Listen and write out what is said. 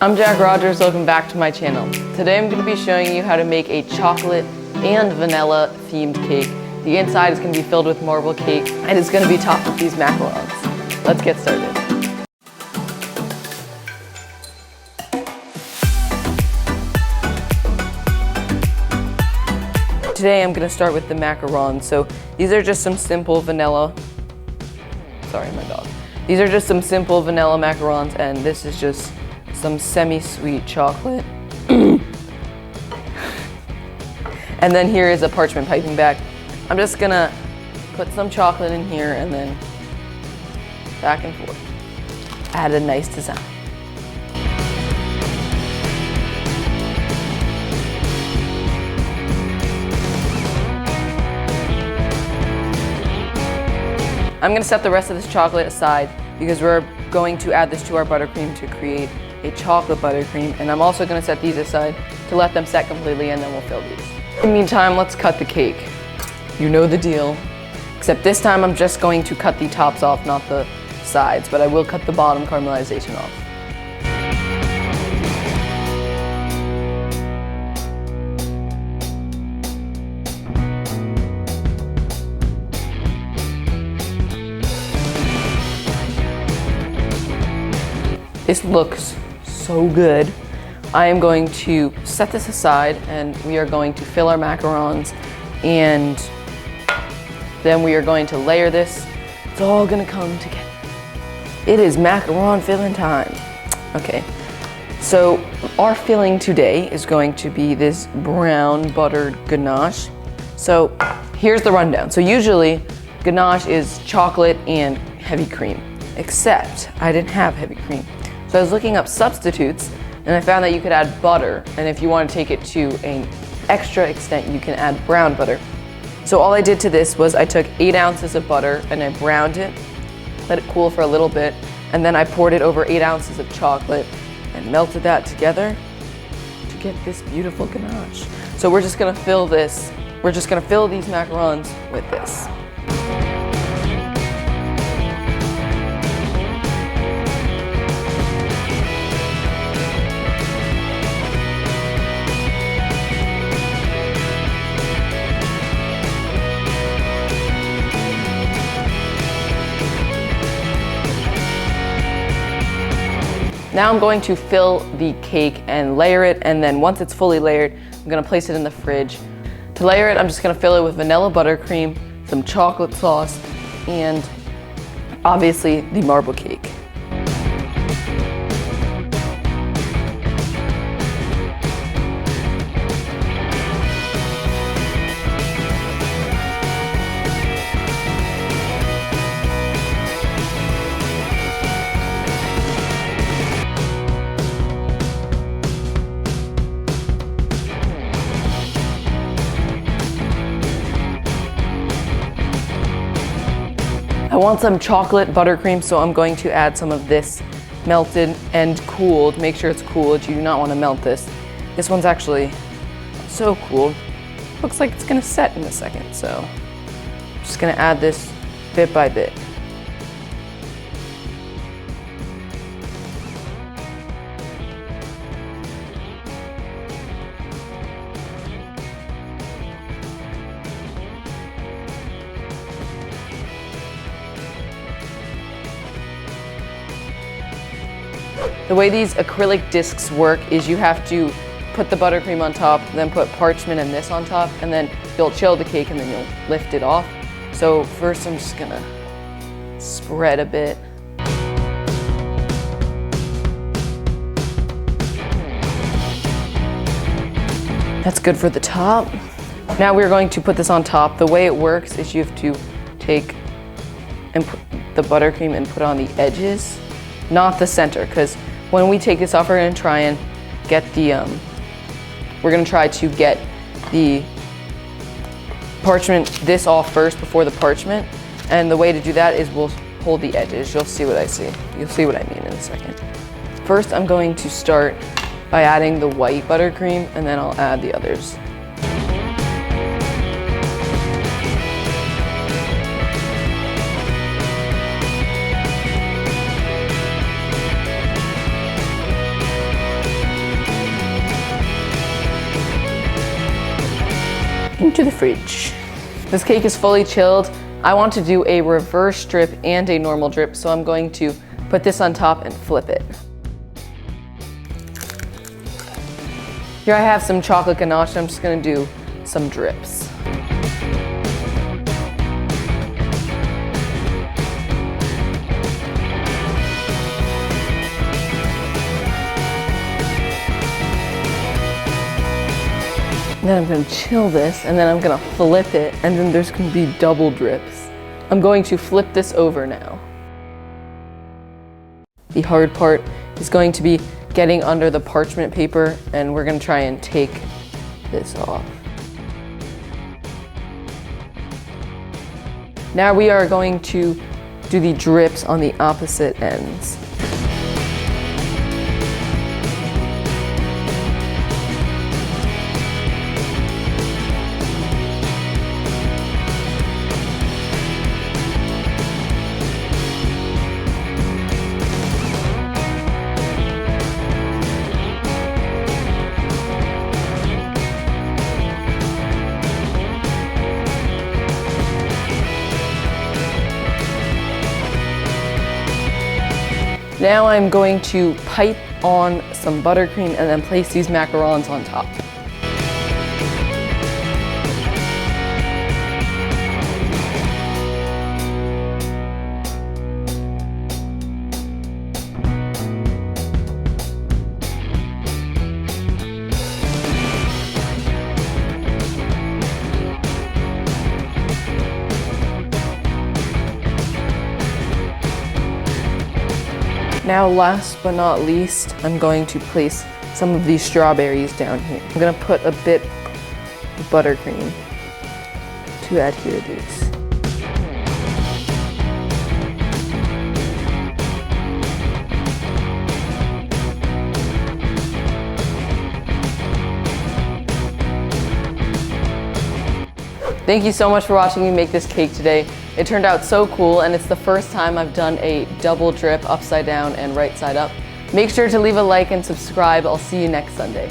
I'm Jack Rogers, welcome back to my channel. Today I'm going to be showing you how to make a chocolate and vanilla themed cake. The inside is going to be filled with marble cake and it's going to be topped with these macarons. Let's get started. Today I'm going to start with the macarons. So these are just some simple vanilla, sorry my dog. These are just some simple vanilla macarons and this is just some semi-sweet chocolate. And then here is a parchment piping bag. I'm just gonna put some chocolate in here and then back and forth. Add a nice design. I'm gonna set the rest of this chocolate aside because we're going to add this to our buttercream to create a chocolate buttercream, and I'm also going to set these aside to let them set completely and then we'll fill these. In the meantime, let's cut the cake. You know the deal, except this time I'm just going to cut the tops off, not the sides, but I will cut the bottom caramelization off. This looks so good. I am going to set this aside and we are going to fill our macarons and then we are going to layer this. It's all gonna come together. It is macaron filling time. Okay, so our filling today is going to be this brown buttered ganache. So here's the rundown. So usually ganache is chocolate and heavy cream, except I didn't have heavy cream. So I was looking up substitutes and I found that you could add butter, and if you want to take it to an extra extent, you can add brown butter. So all I did to this was I took 8 ounces of butter and I browned it, let it cool for a little bit, and then I poured it over 8 ounces of chocolate and melted that together to get this beautiful ganache. So we're just gonna fill this, we're just gonna fill these macarons with this. Now I'm going to fill the cake and layer it, and then once it's fully layered, I'm gonna place it in the fridge. To layer it, I'm just gonna fill it with vanilla buttercream, some chocolate sauce, and obviously the marble cake. I want some chocolate buttercream, so I'm going to add some of this melted and cooled. Make sure it's cooled. You do not want to melt this. This one's actually so cool. Looks like it's gonna set in a second, so I'm just gonna add this bit by bit. The way these acrylic discs work is you have to put the buttercream on top, then put parchment and this on top, and then you'll chill the cake and then you'll lift it off. So first I'm just gonna spread a bit. That's good for the top. Now we're going to put this on top. The way it works is you have to take and put the buttercream and put on the edges, not the center, because when we take this off, we're gonna try and get the, we're gonna try to get the parchment, this off first before the parchment. And the way to do that is we'll hold the edges. You'll see what I see. You'll see what I mean in a second. First, I'm going to start by adding the white buttercream and then I'll add the others. into the fridge. This cake is fully chilled. I want to do a reverse drip and a normal drip, so I'm going to put this on top and flip it. Here I have some chocolate ganache. I'm just gonna do some drips. Then I'm gonna chill this, and then I'm gonna flip it, and then there's gonna be double drips. I'm going to flip this over now. The hard part is going to be getting under the parchment paper, and we're gonna try and take this off. Now we are going to do the drips on the opposite ends. Now I'm going to pipe on some buttercream and then place these macarons on top. Now, last but not least, I'm going to place some of these strawberries down here. I'm gonna put a bit of buttercream to adhere to these. Thank you so much for watching me make this cake today. It turned out so cool, and it's the first time I've done a double drip upside down and right side up. Make sure to leave a like and subscribe. I'll see you next Sunday.